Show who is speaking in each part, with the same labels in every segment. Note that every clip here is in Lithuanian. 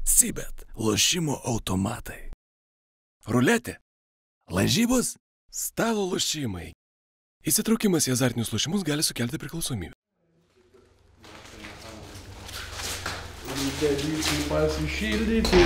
Speaker 1: Cibet lošimo automatai. Ruletė. Lažybos. Stalo lošimai. Įsitraukimas į azartinius lošimus gali sukelti priklausomybę.
Speaker 2: Reikia pasišildyti.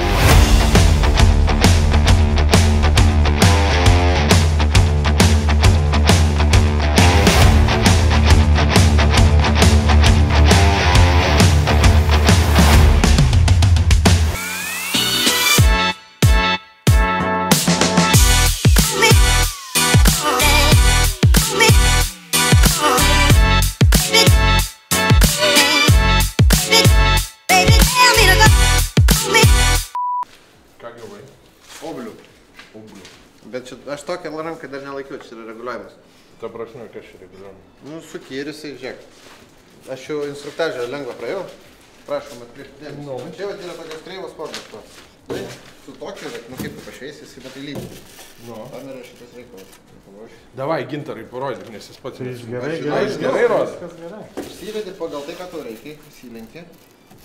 Speaker 2: Ką gavai?
Speaker 3: Oblių. Bet čia, aš tokią ranką dar nelaikiu, čia yra reguliavimas.
Speaker 2: Ta prasme, kas čia reguliuojama?
Speaker 3: Nu, suki ir jisai, žiūrėk. Aš jau instruktažą lengvą praėjau. Prašom atkreipti dėmesį.
Speaker 2: No.
Speaker 3: Čia yra tokios kreivos formos to. Tai su tokiu, nu kaip tu pašveisi, jisai matai lygiai.
Speaker 2: No.
Speaker 3: Tam yra šitas reikalas.
Speaker 2: Davai, Gintarai, parodyk, nes jis pats...
Speaker 3: Jis
Speaker 2: gerai rodo.
Speaker 3: Įsivedi pagal tai, ką tau reikia, įsilenki.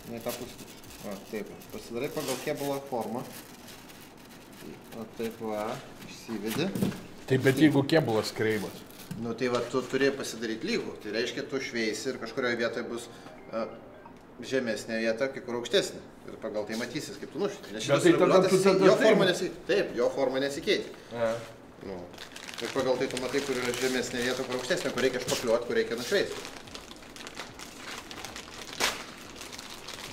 Speaker 3: Ne tą pusę. Va, taip. Pasidarai pagal kėbulo formą. O taip va, išsivedi.
Speaker 2: Taip, bet jeigu kėbulas kreivas.
Speaker 3: Nu tai va, tu turėjai pasidaryti lygų. Tai reiškia, tu šveisi ir kažkurioje vietoje bus žemesnė vieta, kai kur aukštesnė. Ir pagal tai matysis, kaip tu nušviti. Nes šitas reguliuotas, jo forma nesikeitė. Taip, jo forma nesikeitė. Nu, ir pagal tai tu matai, kur yra žemesnė vieta, kur aukštesnė, kur reikia špakliuoti, kur reikia nušveisti.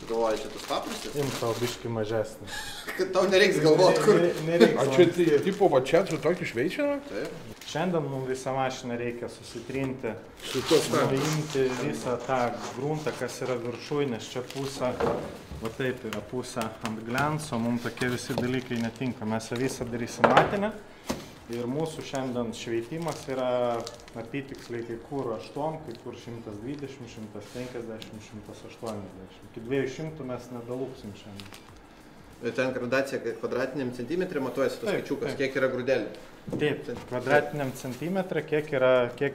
Speaker 3: Galvoji, čia tu paprastas?
Speaker 4: Imtau biški mažesnį.
Speaker 3: Kad tau nereiks galvoti, kur.
Speaker 2: A čia tipo va čia su tokį šveičiamą?
Speaker 3: Taip.
Speaker 4: Šiandien mums visą mašiną reikia susitrinti,
Speaker 2: Su
Speaker 4: nuimti visą tą gruntą, kas yra viršuj, nes čia pusę, va taip yra pusę ant glenso, mums tokie visi dalykai netinka. Mes visą darysim matinę ir mūsų šiandien šveitimas yra apytiksliai kai kur 8, kai kur 120, 150, 180. Iki 200 mes nedalūksim šiandien.
Speaker 3: Ir ten gradacija kvadratiniam centimetrė matuojasi tos skaičiukas, kiek yra grūdelių.
Speaker 4: Taip, kvadratiniam centimetrą, kiek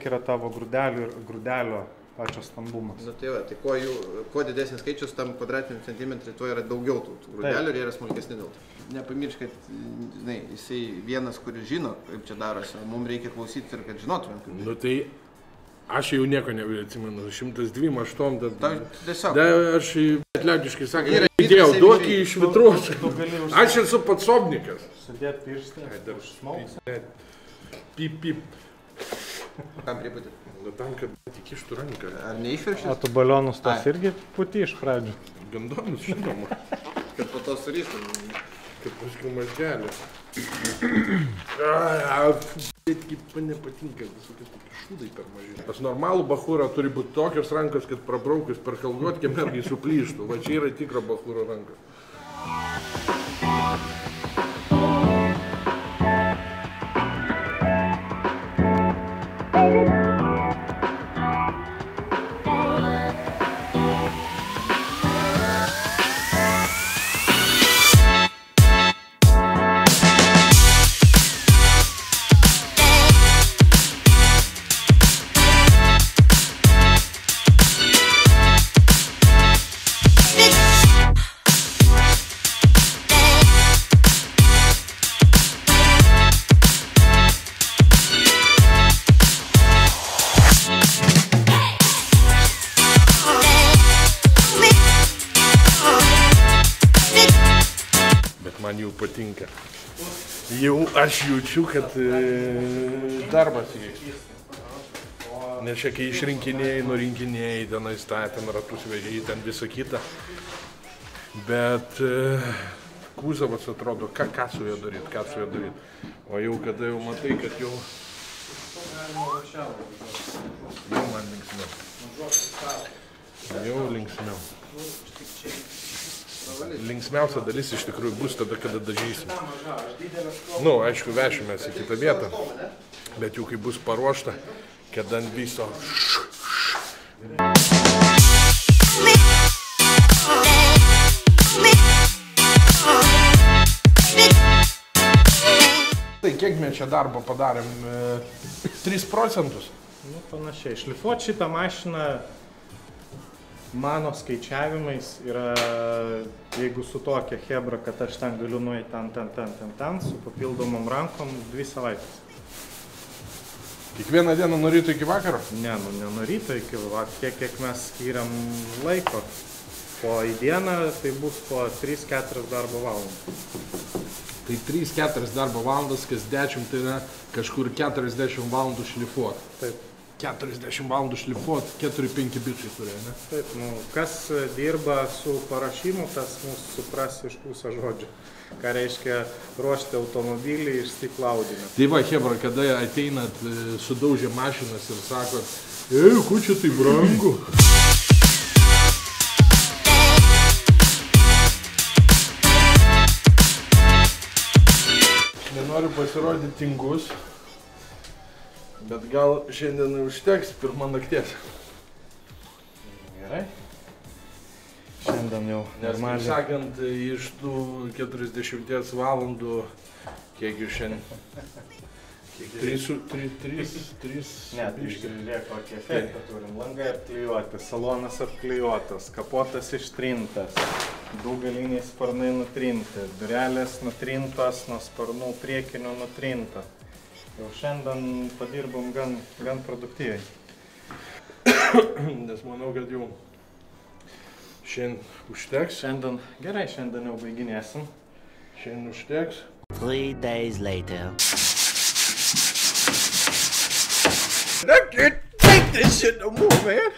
Speaker 4: yra tavo grūdelių ir grūdelio pačio stambumas.
Speaker 3: Nu tai va, tai kuo didesnis skaičius tam kvadratiniam centimetrui, tuo yra daugiau tų grūdelių ir jie yra smulkesni dėl to. Nepamiršk, kad žinai, jisai vienas, kuris žino, kaip čia darosi, mums reikia klausyti ir kad žinotumėm, kaip žinai.
Speaker 2: Nu tai aš jau nieko neatsimenu, 102, 8,
Speaker 3: Tiesiog.
Speaker 2: Aš liaudiškai sakau, įdėjau, duok į švitros. Aš esu patsobnikas.
Speaker 4: Sudėt pirštą, užsmausą.
Speaker 2: Pip, pip.
Speaker 3: Kam pripūti?
Speaker 2: Nu tam, kad įkištų ranką.
Speaker 3: Ar neišviršis?
Speaker 4: O tu balionus tos irgi puti iš pradžių?
Speaker 2: Gandomis, žinoma.
Speaker 3: Kad po to surištum.
Speaker 2: Kad paskui mazgelė. Bet kaip man nepatinka visokios tokie šūdai per maži. Pas normalų bachūrą turi būti tokios rankos, kad prabraukus per kalduotkę mergai suplyštų. Va čia yra tikra bachūro ranka. Man jau patinka. Jau aš jaučiu, kad darbas įeis. Nes čia kai išrinkinėjai, nurinkinėjai, tenais ten ratus vežėjai, ten visą kitą. Bet kūzavas atrodo, ką su juo daryti, O jau kada jau matai, kad jau man linksmiau. Jau linksmiau. Linksmiausia dalis iš tikrųjų bus tada, kada dažysim. Nu, aišku, vešimės į kitą vietą, bet jau kai bus paruošta, kad ant viso... Tai kiek mes čia darbo padarėm? 3%?
Speaker 4: Nu, panašiai. Šlifuoti šitą mašiną Mano skaičiavimais yra, jeigu su tokia hebra, kad aš ten galiu nueiti ten, su papildomom rankom 2 savaitės.
Speaker 2: Kiekvieną dieną nuo ryto iki vakaro?
Speaker 4: Ne nuo ryto iki vakaro, kiek mes skiriam laiko. Po į dieną tai bus po 3-4 darbo valandų.
Speaker 2: Tai 3-4 darbo valandas, kas 10 tai yra kažkur 40 valandų šlifuot.
Speaker 4: Taip.
Speaker 2: 40 valandų šlifuot, 4-5 bičiai turėjo, ne?
Speaker 4: Taip, kas dirba su parašymu, tas mūsų supras iš pusę žodžių. Ką reiškia ruošti automobilį iš stiklaudinio.
Speaker 2: Tai va, hebra, kada ateinat, sudaužė mašinas ir sakot, ko čia tai brangu? Nenoriu pasirodyti tingus, bet gal šiandien užteks pirmą nakties.
Speaker 4: Gerai. Šiandien jau
Speaker 2: normaliai. Nes, sakant, iš tų 40 valandų, kiek jūs šiandien? 3?
Speaker 4: Ne, iškrilė kokį efektą turim. Langai apklijuoti, salonas apklijuotas, kapotas ištrintas, 2 galiniai sparnai nutrinti, durelės nutrintos, nuo sparnų priekinių nutrinta. Jau šiandien padirbom gan produktyviai.
Speaker 2: Nes manau, kad jau šiandien užteks.
Speaker 4: Gerai, šiandien jau baiginėsim.
Speaker 2: Šiandien užteks.
Speaker 5: 3 days later.
Speaker 2: I can't take this shit no more, man.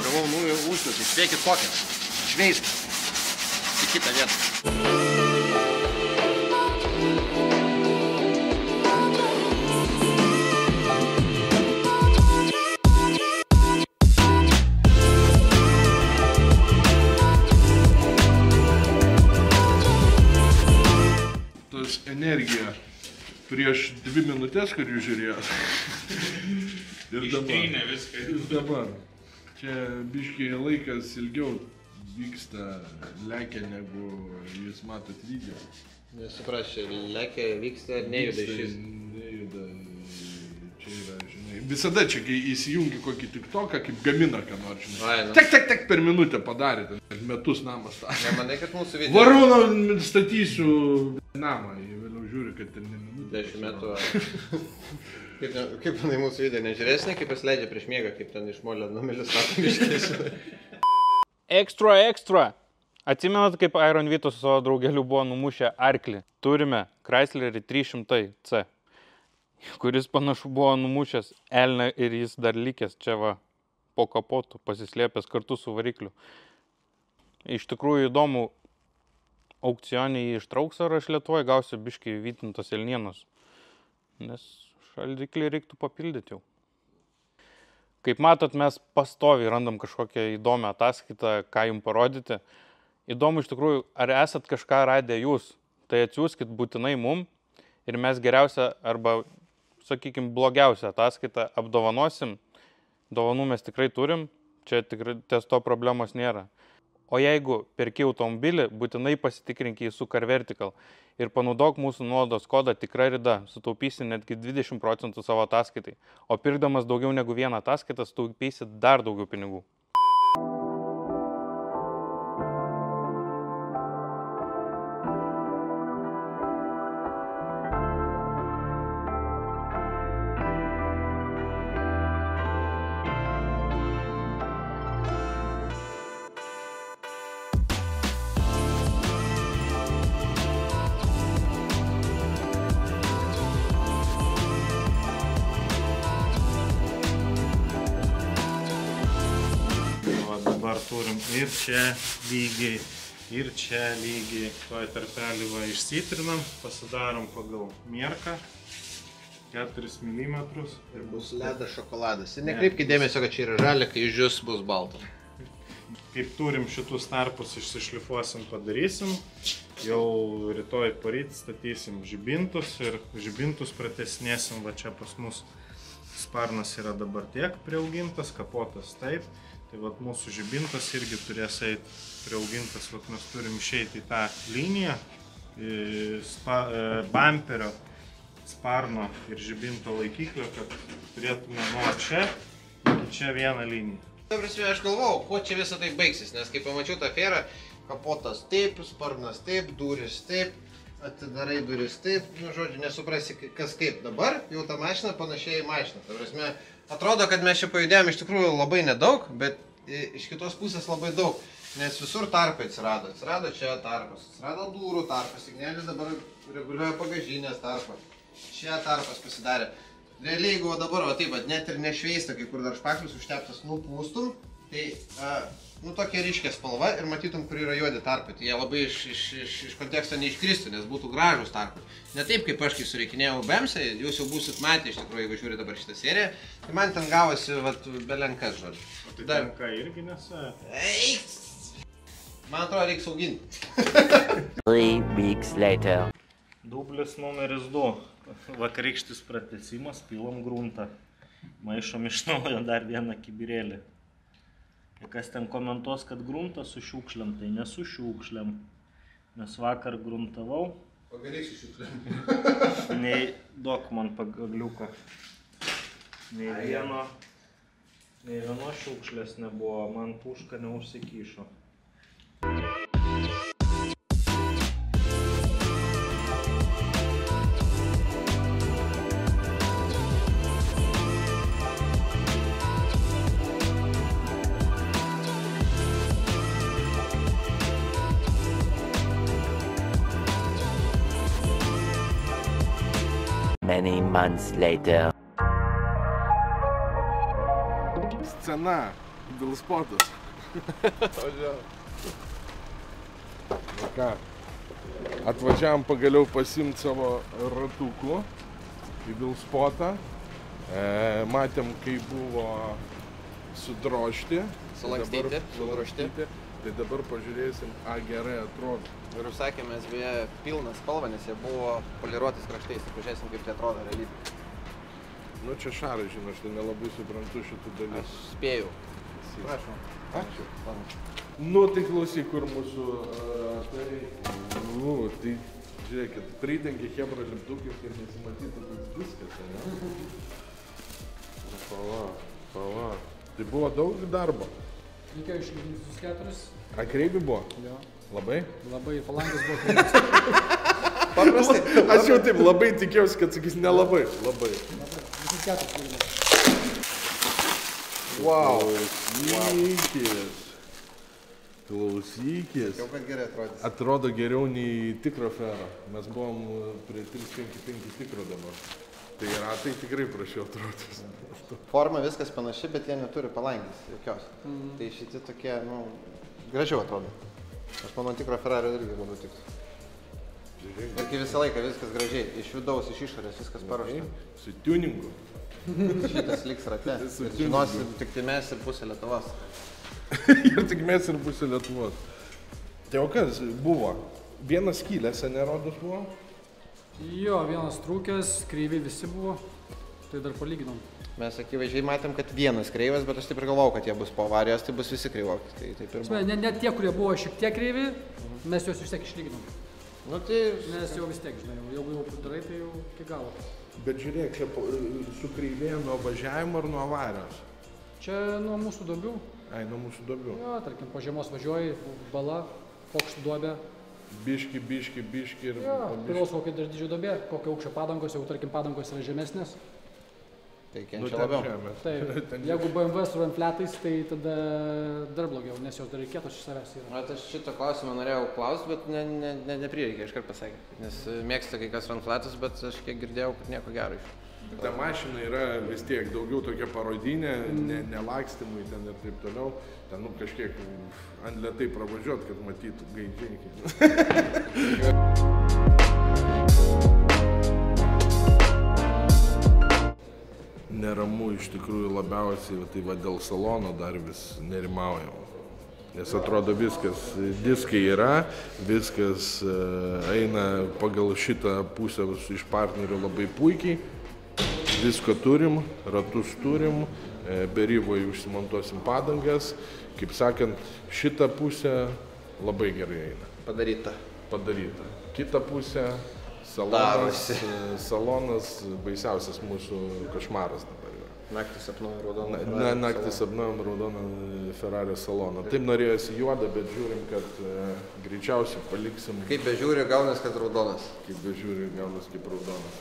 Speaker 3: Gavau naują užduotį, spėkit kokią. Šveiskit. Į kitą vietą.
Speaker 2: Energija prieš 2 minutės, kur jūs žiūrėjot. Ir dabar. Čia biškai laikas ilgiau vyksta, lekia, negu jūs matot video.
Speaker 3: Nesuprasčiau, lekia, vyksta ir nejuda šis.
Speaker 2: Nejuda. Čia yra, žinai. Visada čia, kai įsijungi kokį tiktoką, kaip gamina, ką nors, žinai. Tek per minutę padarė, metus namą statė.
Speaker 3: Nemanai, kad mūsų video...
Speaker 2: Varūną statysiu namą, vėliau žiūri, kad ten ne minutę.
Speaker 3: 10 metų. Kaip manai mūsų video nežiūrėsnė, kaip jis leidžia prieš miegą, kaip ten iš molio numelis statom iškės.
Speaker 6: Ekstra! Atsimenat, kaip Iron Vytas su savo draugeliu buvo numušę arklį? Turime Chryslerį 300C, kuris panašu buvo numušęs elną ir jis dar likęs čia va po kapotu, pasislėpęs kartu su varikliu. Iš tikrųjų įdomu, aukcionį jį ištrauks ar aš Lietuvoje gausiu biškai vytintos elnienos, nes šaldiklį reiktų papildyti jau. Kaip matot, mes pastoviai randam kažkokią įdomią ataskaitą, ką jums parodyti. Įdomu iš tikrųjų, ar esat kažką radę jūs, tai atsiųskit būtinai mum ir mes geriausią arba, sakykime, blogiausią ataskaitą apdovanosim. Dovanų mes tikrai turim, čia tikrai ties to problemos nėra. O jeigu perki automobilį, būtinai pasitikrink jį su CarVertical ir panaudok mūsų nuolaidos kodą tikra rida, sutaupysi netgi 20% savo ataskaitai, o pirkdamas daugiau negu vieną ataskaitą sutaupysi dar daugiau pinigų.
Speaker 4: Dabar turim ir čia lygiai, ir čia lygiai. Toj tarpelį va išsitrinam, pasidarom pagal mierką, 4 mm.
Speaker 3: Ir bus ledas šokoladas. Ir nekreipkite dėmesio, kad čia yra žalia, kai išdžius bus balta.
Speaker 4: Kaip turim šitus tarpus išsišlifuosim, padarysim. Jau rytoj poryt statysim žibintus ir žibintus pratęsinėsim. Va čia pas mus sparnas yra dabar tiek priaugintas, kapotas taip. Tai vat mūsų žibintas irgi turės eiti priaugintas, vat mes turim išeiti į tą liniją bamperio, sparno ir žibinto laikiklio, kad turėtume nuo čia iki čia vieną liniją.
Speaker 3: Aš galvojau, kuo čia visą tai baigsis, nes kai pamačiau tą aferą, kapotas taip, sparnas taip, duris taip, atidarai duris taip, žodžiu, nesuprasi kas kaip. Dabar jau ta mašina panašiai į mašiną. Ta prasme, atrodo, kad mes čia pajudėjom iš tikrųjų labai nedaug, bet iš kitos pusės labai daug, nes visur tarpai atsirado. Atsirado čia tarpas, atsirado durų tarpas, signelis dabar reguliuoja bagažinės tarpą. Čia tarpas pasidarė. Realiai, jeigu dabar, taip, net ir nešveista, kai kur dar špaklius užteptas nupūstum, tai, tokia ryškia spalva ir matytum, kur yra juodi tarpai. Tai jie labai iš konteksto neiškristų, nes būtų gražus tarpai. Ne taip, kaip aš, kai sureikinėjau BEMSą, jūs jau būsit matę iš tikrųjų, jeigu žiūrite dabar šitą seriją, tai man ten gavosi, belenkas, žodžiu.
Speaker 4: O tai tenka irgi nesą?
Speaker 3: Eik! Man atrodo, reikia sauginti.
Speaker 5: 3 weeks later.
Speaker 4: Dublis numeris 2. Vakarykštis pratęsimas, pilam gruntą. Maišom iš naujo dar vieną kibirėlį. Ir kas ten komentuos, kad gruntą su šiukšliam, tai nesu šiukšliam. Nes vakar gruntavau.
Speaker 3: Pagarysiu šiukšliam.
Speaker 4: Nei duok man pagagliuko. Nei vieno šiukšlės nebuvo, man puška neužsikyšo.
Speaker 5: Many months later.
Speaker 2: Scena, Vilspotas. Na ką, atvažiavam pagaliau pasimti savo ratukų į Vilspotą. Matėm, kai buvo sudrožti.
Speaker 3: Sulankstyti, sudrožti.
Speaker 2: Tai dabar pažiūrėsim, gerai atrodo.
Speaker 3: Ir užsakėm mes beje pilną spalvą, nes jie buvo poliruotis kraštais. Pažiūrėsim, kaip tai atrodo realybė.
Speaker 2: Nu čia šarai, žinau, aš tai nelabai suprantu šitų dalykų.
Speaker 3: Aš spėjau. Prašau.
Speaker 2: Ačiū. Nu, tai klausyk, kur mūsų tai žiūrėkit, pridengia chebra lipdukais, kad nesimatytų tas viskas, ne? Pala. Tai buvo daug darbo.
Speaker 7: Reikėjo išlyginti visus 4.
Speaker 2: Kreivi buvo?
Speaker 7: Jo.
Speaker 2: Labai?
Speaker 7: Labai, falangas buvo kreivis.
Speaker 2: Paprastai. Aš jau taip labai tikėjausi, kad sakys nelabai. Labai.
Speaker 7: Visus 4 kreivis.
Speaker 2: Wow. Klausykis.
Speaker 3: Jau kad gerai atrodys.
Speaker 2: Atrodo geriau nei tikro fero. Mes buvom prie 355 tikro dabar. Tai ratai tikrai prašiau atrodos.
Speaker 3: Forma viskas panaši, bet jie neturi palangės jokios. Tai šitie tokie, gražiau atrodo. Aš manau, tikro Ferrari irgi labiau tiktų. Ir kai visą laiką viskas gražiai, iš vidaus, iš išorės, viskas paruošta.
Speaker 2: Su tuningu.
Speaker 3: Šitas liks rate. Ir žinosi, tik tai mes ir pusė Lietuvos.
Speaker 2: Ir tik mes ir pusė Lietuvos. Tai o kas buvo? Vienas skylės, nerodos buvo?
Speaker 7: Jo, vienas trūkęs, kreivi visi buvo. Tai dar palyginom.
Speaker 3: Mes akivaizdžiai matėm, kad vienas kreivas, bet aš taip ir galvojau, kad jie bus po avarijos, tai bus visi kreivoki. Tai taip ir buvo.
Speaker 7: Net tie, kurie buvo šiek tiek kreivi, mes juos vis tiek išlyginom.
Speaker 3: Nu tai...
Speaker 7: Nes jau vis tiek, žinai, jeigu jau darai, tai jau iki galo.
Speaker 2: Bet žiūrėk, čia sukreivėjo nuo važiavimo ar nuo avarijos?
Speaker 7: Čia nuo mūsų duobių.
Speaker 2: Nuo mūsų duobių.
Speaker 7: Jo, tarkim, po žiemos važiuoji, bala, pokštų duobė.
Speaker 2: Biški ir...
Speaker 7: Jo, priklauso kokia dar didžio duobė, kokio aukščio padangos, jeigu tarkim padangos yra žemesnės.
Speaker 3: Tai kenčia labiau.
Speaker 7: Taip, jeigu BMW su ramfletais, tai tada dar blogiau, nes jos dar reikėtų iš savęs yra.
Speaker 3: Aš šitą klausimą norėjau klausti, bet neprireikė, iškart pasakė. Nes mėgsta kai kas ramfletus, bet aš kiek girdėjau, kad nieko gero iš.
Speaker 2: Ta mašina yra vis tiek daugiau tokia parodinė, nelakstymui ten ir taip toliau. Ten kažkiek ant lėtai pravažiuot, kad matytų gaidžiai. Neramu iš tikrųjų labiausiai, tai va dėl salono dar vis nerimaujam. Nes atrodo viskas, diskai yra, viskas eina pagal šitą pusę iš partnerių labai puikiai. Visko turim, ratus turim, beryboj užsimontuosim padangas. Kaip sakant, šitą pusę labai gerai eina.
Speaker 3: Padaryta.
Speaker 2: Kita pusė salonas baisiausias mūsų košmaras dabar yra.
Speaker 3: Naktį sapnuojam raudoną.
Speaker 2: Naktį sapnuojam raudoną Ferrari saloną. Taip norėjosi juodą, bet žiūrim, kad greičiausiai paliksim.
Speaker 3: Kaip bežiūri, gaunas, kad raudonas.
Speaker 2: Kaip bežiūri, gaunas kaip raudonas.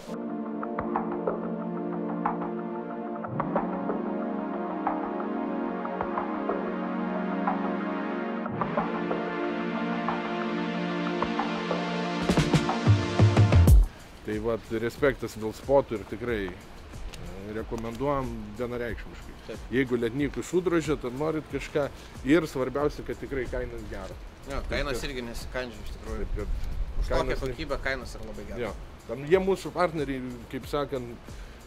Speaker 2: Tai vat, respektas Vilspotui ir tikrai rekomenduojam vienareikšmiškai. Jeigu lednykų sudrožė, tad norit kažką ir svarbiausia, kad tikrai kainas geras.
Speaker 3: Jo, kainas irgi nesikandžia iš tikrųjų. Už tokią kokybę kainas yra labai geras.
Speaker 2: Jie mūsų partneriai, kaip sakant,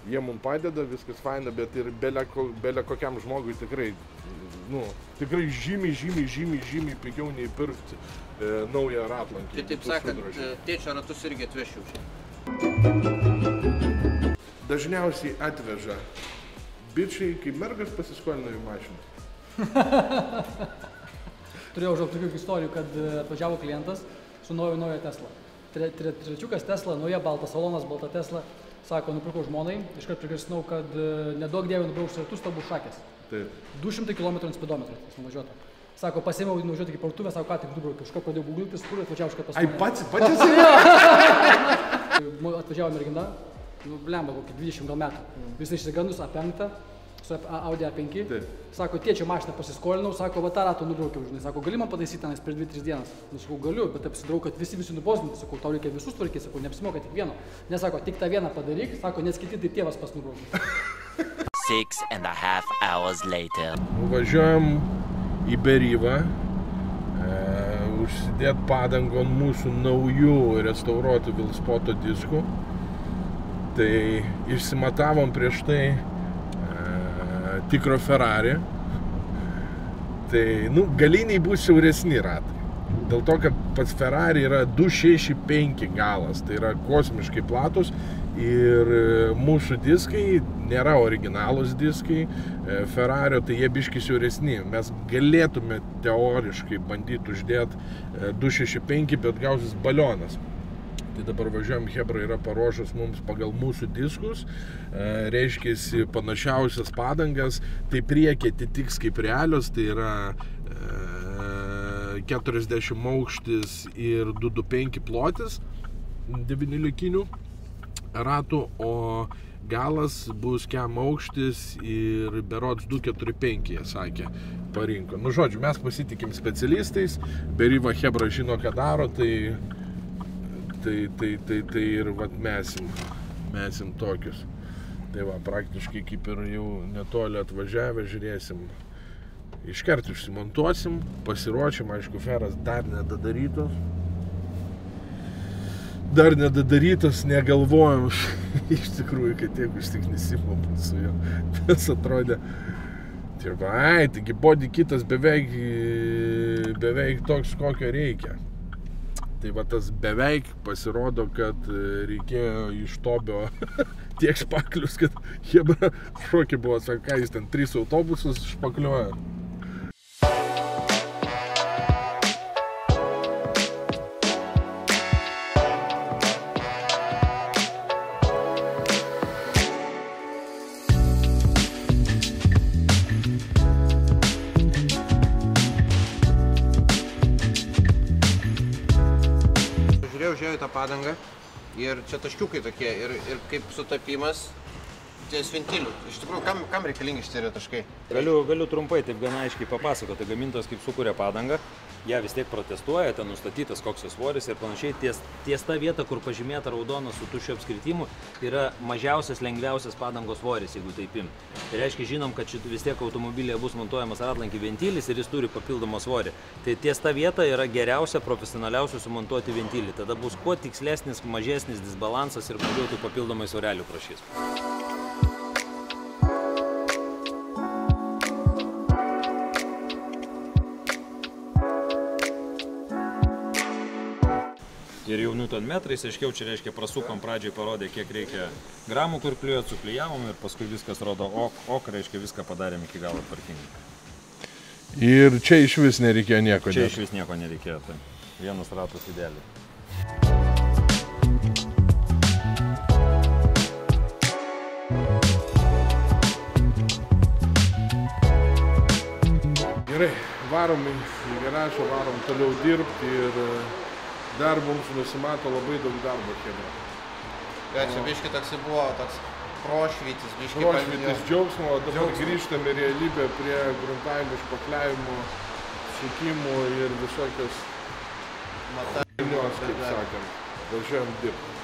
Speaker 2: jie mums padeda, viskas faina, bet ir belė kokiam žmogui tikrai, tikrai žymiai pigiau nei pirkti naują ratlankį.
Speaker 3: Tai taip sakant, tėčio ratus irgi atvešiu čia.
Speaker 2: Dažniausiai atveža bičiai, kai mergas pasiskolino į mašiną.
Speaker 7: Turėjau žinok tokių istorijų, kad atvažiavo klientas su nauja Tesla. Trečiukas Tesla, nauja balta salonas, balta Tesla. Sako, nupirkau žmonai, iškart prigrasinau, kad nedaug dievė nubrauks ratus, tau bus šakės. 200 km ant speedometro nuvažiuota. Sako, pasiėmiau nuvažiuoti iki parduotuvę, sako, ką tik nubraukiau, kažką pradėjau googlintis, kur atvažiavo iškart pas mane.
Speaker 2: Ai, pats esi?
Speaker 7: Atvažiavo mergina, blemba kokį 20 gal metų. Visai išsigandus A5, su Audi A5. Sako, tėčio mašiną pasiskolinau, sako, va tą ratą nubraukiau, žinai. Sako, gali man pataisyti tenais per 2-3 dienas? Sakau, galiu, bet apsidrau, kad visi nubosdinti. Sakau, tau reikia visus tvarkyti, sakau, neapsimoka tik vieno. Nesako, tik tą vieną padaryk, sako, nes kiti tai tėvas pas nubraukė.
Speaker 5: 6.5 hours later.
Speaker 2: Važiuojam į Beryvą, užsidėt padangų ant mūsų naujų restauruotų Vilspoto diskų. Tai išsimatavom prieš tai tikro Ferrari. Tai, galiniai bus siauresni ratai. Dėl to, kad pats Ferrari yra 265 galas, tai yra kosmiškai platus ir mūsų diskai nėra originalūs diskai Ferrario, tai jie biški siauresni. Mes galėtume teoriškai bandyti uždėti 265, bet gausis balionas. Tai dabar važiuojam, Hebra yra paruošęs mums pagal mūsų diskus, reiškiasi panašiausias padangas, tai priekį atitiks kaip realios, tai yra 40 aukštis ir 225 plotis 9 likinių ratų, o galas bus kem aukštis ir berods 245, jie sakė, parinko. Nu, žodžiu, mes pasitikim specialistais, Beryva Hebra žino, ką daro, tai ir vat mesim tokius. Tai va, praktiškai kaip ir jau netoli atvažiavę, žiūrėsim, iškart išsimontuosim, pasiruošim, aišku, feras dar nedadarytos. Negalvojom iš tikrųjų, kad jeigu ištiknisimo su jo, tas atrodė, taigi body kitas beveik toks, kokio reikia. Tai va tas beveik pasirodo, kad reikėjo iš Tobio tiek špaklius, kad Hebra šokį buvo, sako, ką jis ten 3 autobusus špakliuoja.
Speaker 3: Žiūrėjau tą padangą ir čia taškiukai tokie ir kaip sutapimas ties ventilių. Iš tikrųjų, kam reikalingi šitie taškai?
Speaker 8: Galiu trumpai taip gana aiškiai papasakoti. Gamintojas kaip sukuria padangą, ją vis tiek protestuoja, ten nustatytas koks jos svoris ir panašiai. Ties ta vieta, kur pažymėta raudona su tuščiu apskritimu, yra mažiausias, lengviausias padangos svoris, jeigu taip imt. Tai reiškia, žinom, kad vis tiek automobilyje bus montuojamas ratlankį ventilis ir jis turi papildomą svorį. Tai ties ta vieta yra geriausia, profesionaliausia sumontuoti ventilį. Tada bus kuo tikslesnis, mažesnis disbalansas ir mažiau tų papildomai svorelių prašys. Ir jau newtonmetrais, aiškiau, čia reiškia prasukom pradžiai parodė, kiek reikia gramų, kur kliuojat, suklijavom ir paskui viskas rodo ok, reiškia viską padarėm iki galo tvarkingai.
Speaker 2: Ir čia iš vis nereikėjo nieko.
Speaker 8: Čia iš vis nieko nereikėjo, tai vienas ratas idealiai.
Speaker 2: Gerai, varom į garažą, varom toliau dirbti ir dar mums nusimato labai daug darbo šiandien.
Speaker 3: Čia biški toks buvo toks prošvytis, biški
Speaker 2: Prošvytis džiaugsmo, o dabar grįžtame realybę prie gruntavimo, špakliavimo, sukimų ir visokios matavimos, kaip sakant. Važiuojam dirbti.